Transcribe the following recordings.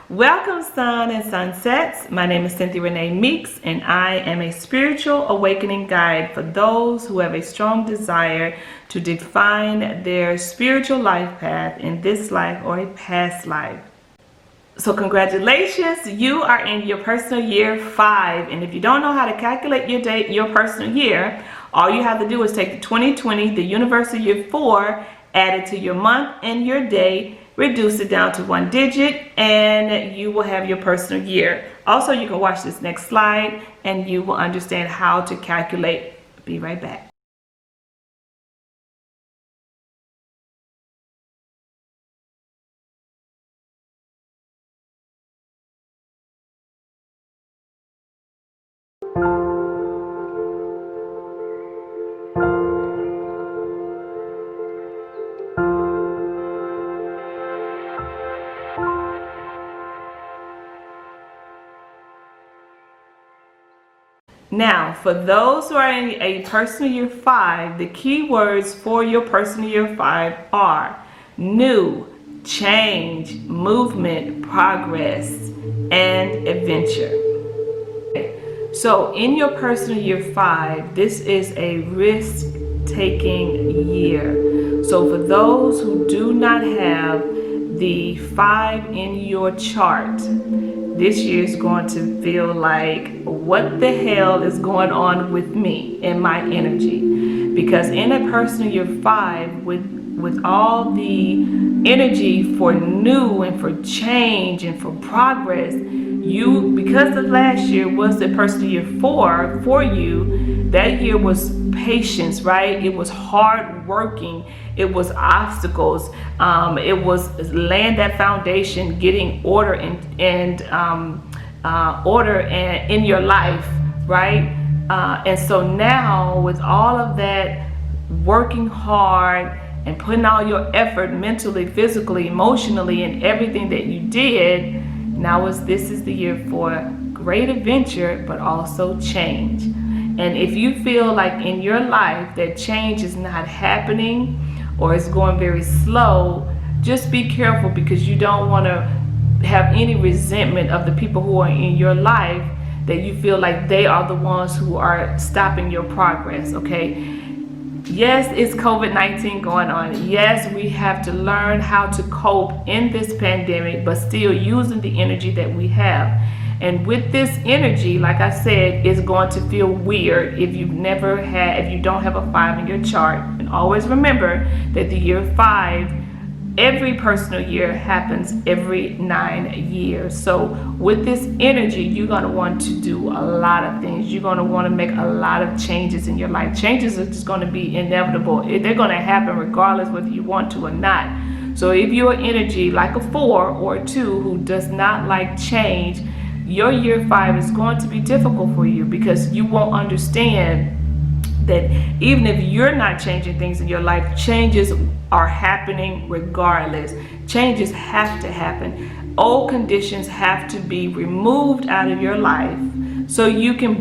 Welcome, sun and sunsets. My name is Cynthia Renee Meeks, and I am a spiritual awakening guide for those who have a strong desire to define their spiritual life path in this life or a past life. So congratulations, you are in your personal year 5. And if you don't know how to calculate your personal year, all you have to do is take the 2020, the universal year 4, add it to your month and your day, reduce it down to 1 digit, and you will have your personal year. Also, you can watch this next slide and you will understand how to calculate. Be right back. Now, for those who are in a personal year 5, the key words for your personal year 5 are new, change, movement, progress, and adventure. So in your personal year 5, this is a risk-taking year. So for those who do not have the 5 in your chart, this year is going to feel like, what the hell is going on with me and my energy? Because in a personal year 5, with all the energy for new and for change and for progress, because the last year was the personal year 4 for you, that year was patience, right? It was hard working. It was obstacles. It was laying that foundation, getting order and order in your life, right? And so now, with all of that working hard and putting all your effort mentally, physically, emotionally, and everything that you did, this is the year for great adventure, but also change. And if you feel like in your life that change is not happening or it's going very slow, just be careful, because you don't want to have any resentment of the people who are in your life, that you feel like they are the ones who are stopping your progress, okay? Yes, it's COVID-19 going on. Yes, we have to learn how to cope in this pandemic, but still using the energy that we have. And with this energy, like I said, it's going to feel weird if you don't have a 5 in your chart. And always remember that the year 5, every personal year happens every 9 years. So with this energy, you're going to want to do a lot of things. You're going to want to make a lot of changes in your life. Changes are just going to be inevitable. They're going to happen regardless whether you want to or not. So if you're energy like a 4 or a 2 who does not like change, your year 5 is going to be difficult for you, because you won't understand that even if you're not changing things in your life, changes are happening regardless. Changes have to happen. Old conditions have to be removed out of your life so you can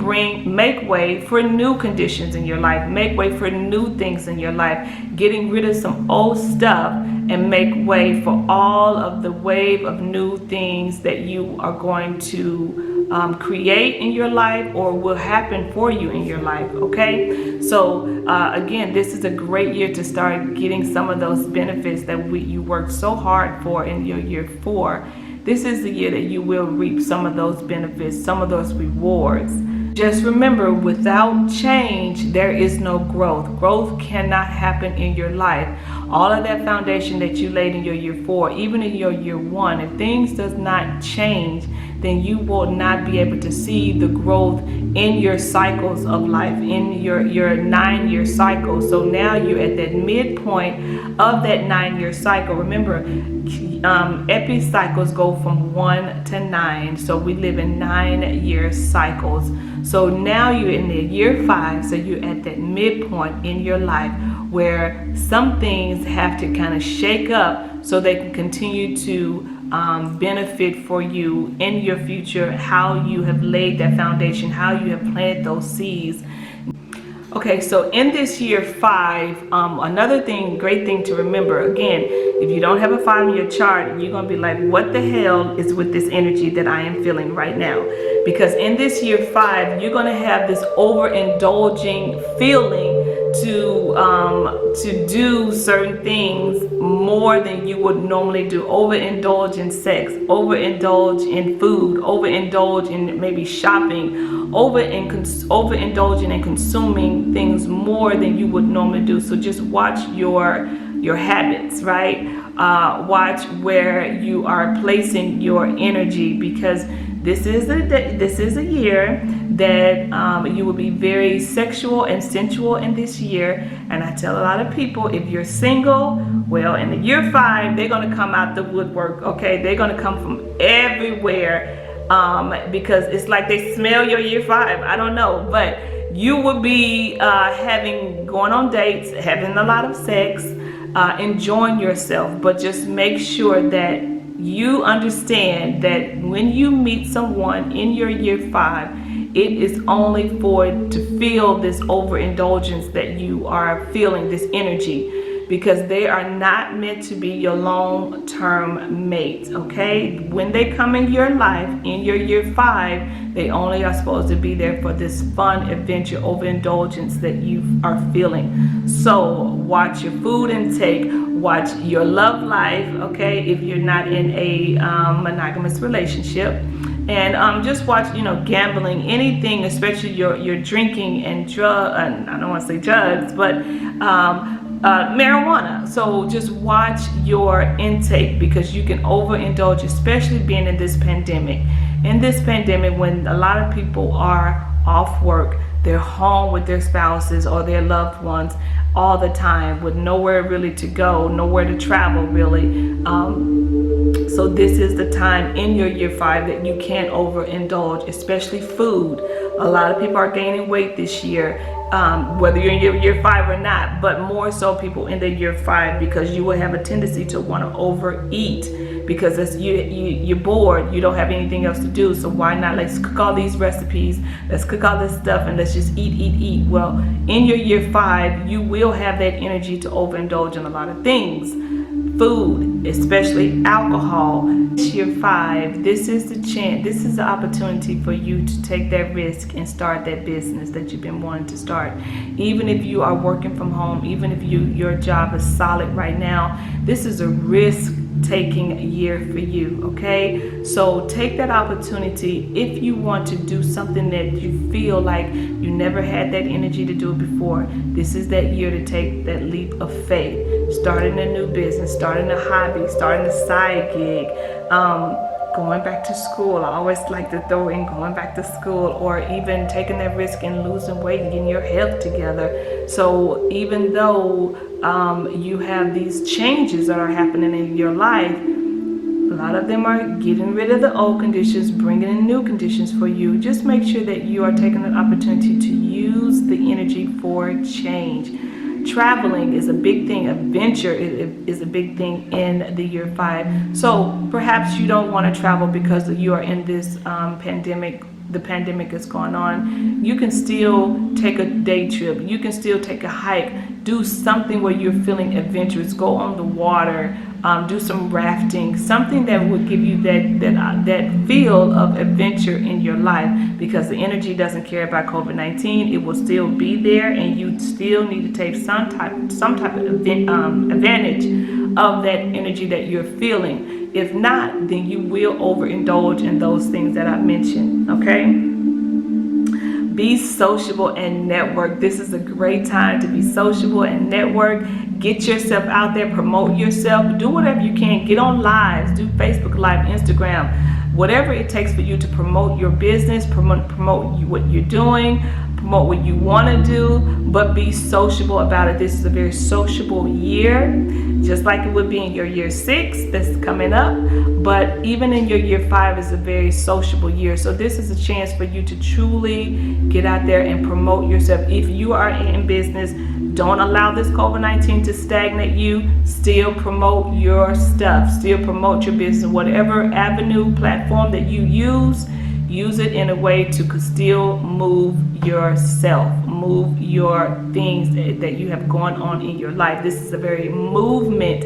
make way for new conditions in your life, make way for new things in your life, getting rid of some old stuff and make way for all of the wave of new things that you are going to create in your life or will happen for you in your life, okay? So again, this is a great year to start getting some of those benefits that you worked so hard for in your year 4. This is the year that you will reap some of those benefits, some of those rewards. Just remember, without change, there is no growth. Growth cannot happen in your life. All of that foundation that you laid in your year 4, even in your year 1, if things does not change, then you will not be able to see the growth in your cycles of life, in your 9-year cycle. So now you're at that midpoint of that 9-year cycle. Remember, epicycles go from 1 to 9, so we live in 9-year cycles. So now you're in the year 5, so you're at that midpoint in your life where some things have to kind of shake up so they can continue to benefit for you in your future, how you have laid that foundation, how you have planted those seeds. Okay, so in this year 5, another great thing to remember, again, if you don't have a 5 in your chart, you're going to be like, what the hell is with this energy that I am feeling right now? Because in this year 5, you're going to have this overindulging feeling to do certain things more than you would normally do. Overindulge in sex, overindulge in food, overindulge in maybe shopping, overindulging and consuming things more than you would normally do. So just watch your habits, right? Watch where you are placing your energy, because this is a year that you will be very sexual and sensual in this year. And I tell a lot of people, if you're single, well, in the year 5, they're going to come out the woodwork. Okay, they're going to come from everywhere, because it's like they smell your year 5. I don't know, but you will be going on dates, having a lot of sex, enjoying yourself. But just make sure that you understand that when you meet someone in your year 5, it is only to feel this overindulgence that you are feeling, this energy, because they are not meant to be your long-term mate. Okay, when they come in your life in your year 5, they only are supposed to be there for this fun adventure, overindulgence that you are feeling. So watch your food intake, watch your love life, okay, if you're not in a monogamous relationship. And just watch, gambling, anything, especially your drinking and I don't want to say drugs, but marijuana. So just watch your intake, because you can overindulge, especially being in this pandemic. In this pandemic, when a lot of people are off work, they're home with their spouses or their loved ones all the time, with nowhere really to go, nowhere to travel really. So this is the time in your year 5 that you can't overindulge, especially food. A lot of people are gaining weight this year, whether you're in your year 5 or not, but more so people in the year 5, because you will have a tendency to want to overeat, because you're bored, you don't have anything else to do. So why not, let's cook all these recipes, let's cook all this stuff, and let's just eat. Well, in your year 5, you will have that energy to overindulge in a lot of things. Food, especially alcohol. Year 5, this is the chance, this is the opportunity for you to take that risk and start that business that you've been wanting to start. Even if you are working from home, even if your job is solid right now, this is a risk taking year for you. Okay, so take that opportunity. If you want to do something that you feel like you never had that energy to do it before, this is that year to take that leap of faith, starting a new business, starting a hobby, starting a side gig, going back to school. I always like to throw in going back to school, or even taking that risk and losing weight and getting your health together. So even though you have these changes that are happening in your life, a lot of them are getting rid of the old conditions, bringing in new conditions for you. Just make sure that you are taking an opportunity to use the energy for change. Traveling is a big thing. Adventure is a big thing in the year 5. So perhaps you don't want to travel because you are in this pandemic. The pandemic is going on. You can still take a day trip. You can still take a hike. Do something where you're feeling adventurous. Go on the water. Do some rafting. Something that would give you that feel of adventure in your life, because the energy doesn't care about COVID-19. It will still be there, and you still need to take some type of advantage of that energy that you're feeling. If not, then you will overindulge in those things that I mentioned. Okay? Be sociable and network. This is a great time to be sociable and network. Get yourself out there, promote yourself, do whatever you can. Get on lives, do Facebook Live, Instagram, whatever it takes for you to promote your business, promote what you're doing, promote what you want to do, but be sociable about it. This is a very sociable year, just like it would be in your year 6 that's coming up, but even in your year 5 is a very sociable year. So this is a chance for you to truly get out there and promote yourself. If you are in business, don't allow this COVID-19 to stagnate you. Still promote your stuff, still promote your business, whatever avenue, platform that you use it in a way to still move yourself. move your things that you have going on in your life. This is a very movement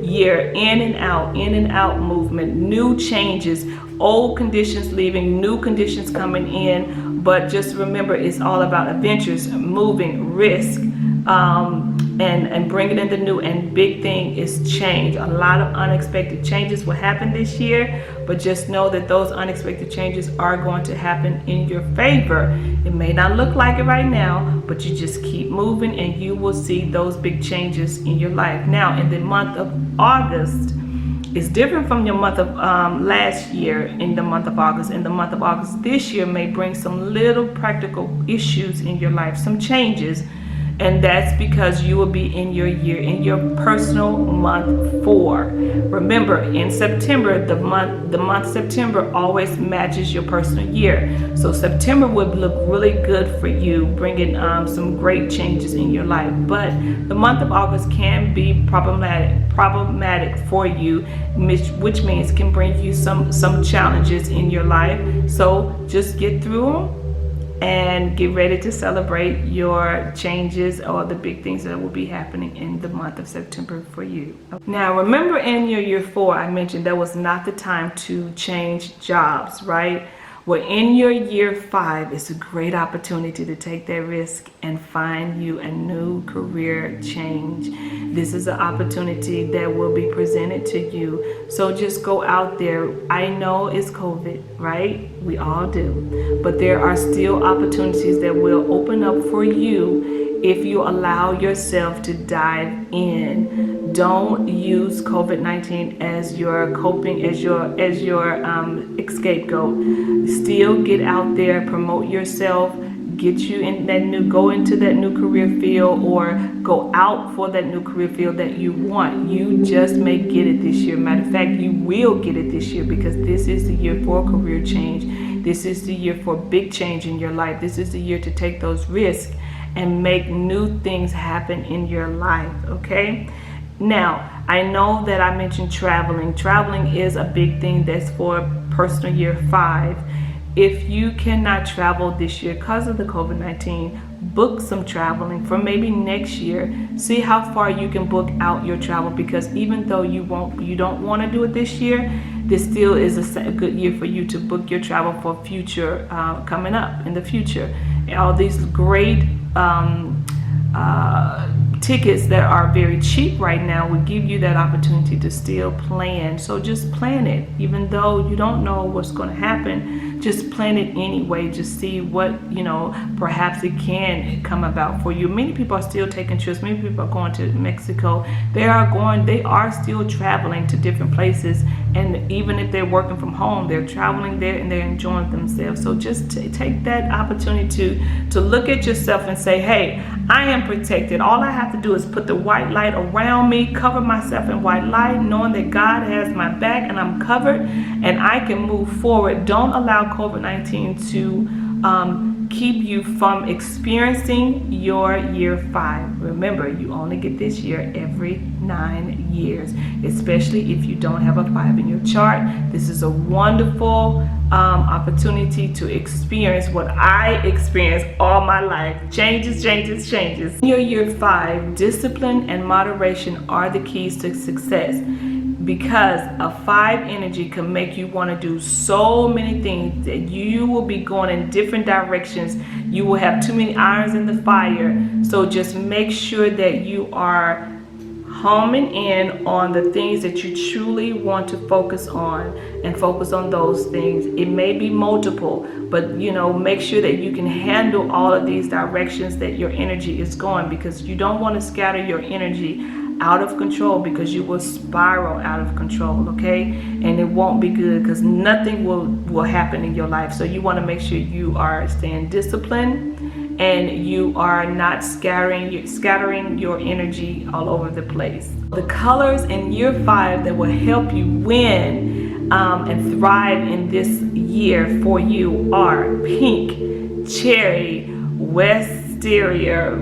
year, in and out movement, new changes, old conditions leaving, new conditions coming in. But just remember, it's all about adventures, moving, risk, and bringing in the new. And big thing is change. A lot of unexpected changes will happen this year, but just know that those unexpected changes are going to happen in your favor. It may not look like it right now, but you just keep moving and you will see those big changes in your life. Now, in the month of August, it's different from your month of last year. In the month of August, this year may bring some little practical issues in your life, some changes. And that's because you will be in your year, in your personal month 4. Remember, in September, the month September always matches your personal year. So September would look really good for you, bringing some great changes in your life. But the month of August can be problematic for you, which means can bring you some challenges in your life. So just get through them and get ready to celebrate your changes or the big things that will be happening in the month of September for you. Now, remember, in your year 4, I mentioned that was not the time to change jobs, right? Well, in your year 5, it's a great opportunity to take that risk and find you a new career change. This is an opportunity that will be presented to you. So just go out there. I know it's COVID, right? We all do. But there are still opportunities that will open up for you if you allow yourself to dive in. Don't use COVID-19 as your coping, as your scapegoat. Still get out there, promote yourself, get you in that go into that new career field, or go out for that new career field that you want. You just may get it this year. Matter of fact, you will get it this year, because this is the year for career change. This is the year for big change in your life. This is the year to take those risks and make new things happen in your life, okay? Now, I know that I mentioned traveling. Traveling is a big thing that's for personal year 5. If you cannot travel this year because of the COVID-19, book some traveling for maybe next year. See how far you can book out your travel, because even though you don't want to do it this year, this still is a good year for you to book your travel for future coming up in the future. And all these great tickets that are very cheap right now will give you that opportunity to still plan. So just plan it, even though you don't know what's going to happen. Just plan it anyway. Just see what, perhaps it can come about for you. Many people are still taking trips. Many people are going to Mexico. They are still traveling to different places, and even if they're working from home, they're traveling there and they're enjoying themselves. So just take that opportunity to look at yourself and say, hey, I am protected. All I have to do is put the white light around me, cover myself in white light, knowing that God has my back and I'm covered and I can move forward. Don't allow COVID-19 to keep you from experiencing your year 5. Remember, you only get this year every 9 years, especially if you don't have a 5 in your chart. This is a wonderful opportunity to experience what I experienced all my life. Changes. In your year 5, discipline and moderation are the keys to success, because a 5 energy can make you want to do so many things that you will be going in different directions. You will have too many irons in the fire. So just make sure that you are homing in on the things that you truly want to focus on, and focus on those things. It may be multiple, but make sure that you can handle all of these directions that your energy is going, because you don't want to scatter your energy out of control, because you will spiral out of control, okay? And it won't be good, because nothing will happen in your life. So you want to make sure you are staying disciplined and you are not scattering your energy all over the place. The colors in year 5 that will help you win and thrive in this year for you are pink, cherry, wisteria,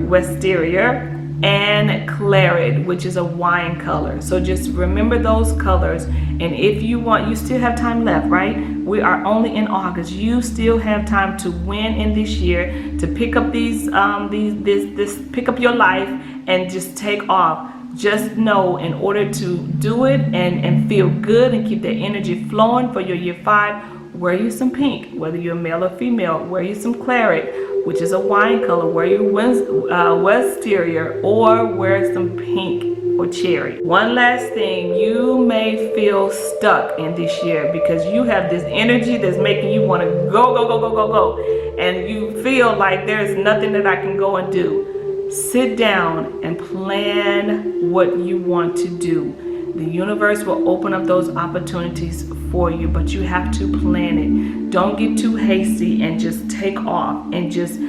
and claret, which is a wine color. So just remember those colors. And if you want, you still have time left, right? We are only in August. You still have time to win in this year, to pick up pick up your life and just take off. Just know, in order to do it and feel good and keep that energy flowing for your year 5, wear you some pink, whether you're male or female. Wear you some claret, which is a wine color. Wear you wisteria, or wear some pink or cherry. One last thing, you may feel stuck in this year because you have this energy that's making you want to go, and you feel like there's nothing that I can go and do. Sit down and plan what you want to do. The universe will open up those opportunities for you, but you have to plan it. Don't get too hasty and just take off and just,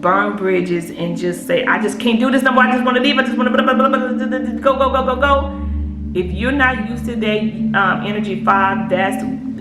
burn bridges and just say, I just can't do this no more. I just want to leave. I just want to go. If you're not used to that energy 5,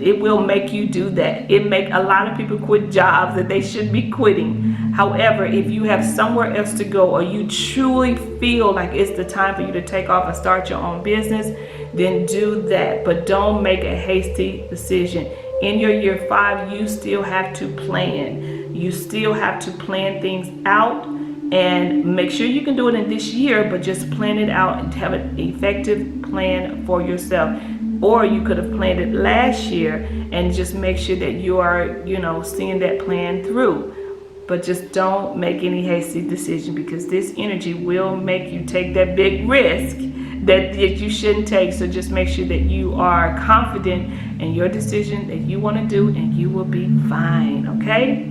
it will make you do that. It make a lot of people quit jobs that they should be quitting. However, if you have somewhere else to go, or you truly feel like it's the time for you to take off and start your own business, then do that. But don't make a hasty decision. In your year 5, you still have to plan. You still have to plan things out, and make sure you can do it in this year, but just plan it out and have an effective plan for yourself. Or you could have planned it last year and just make sure that you are, seeing that plan through. But just don't make any hasty decision, because this energy will make you take that big risk that you shouldn't take. So just make sure that you are confident in your decision that you want to do, and you will be fine, okay?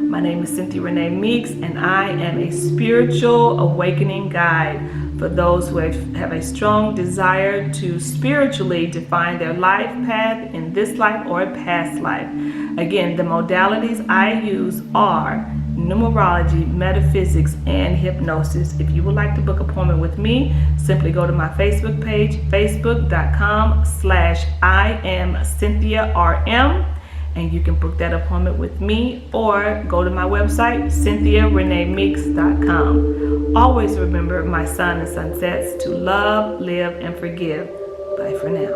My name is Cynthia Renee Meeks, and I am a spiritual awakening guide for those who have a strong desire to spiritually define their life path in this life or a past life. Again, the modalities I use are numerology, metaphysics, and hypnosis. If you would like to book an appointment with me, simply go to my Facebook page, facebook.com/IamCynthiaRM, and you can book that appointment with me, or go to my website, CynthiaReneeMeeks.com. Always remember, my sun and sunsets, to love, live, and forgive. Bye for now.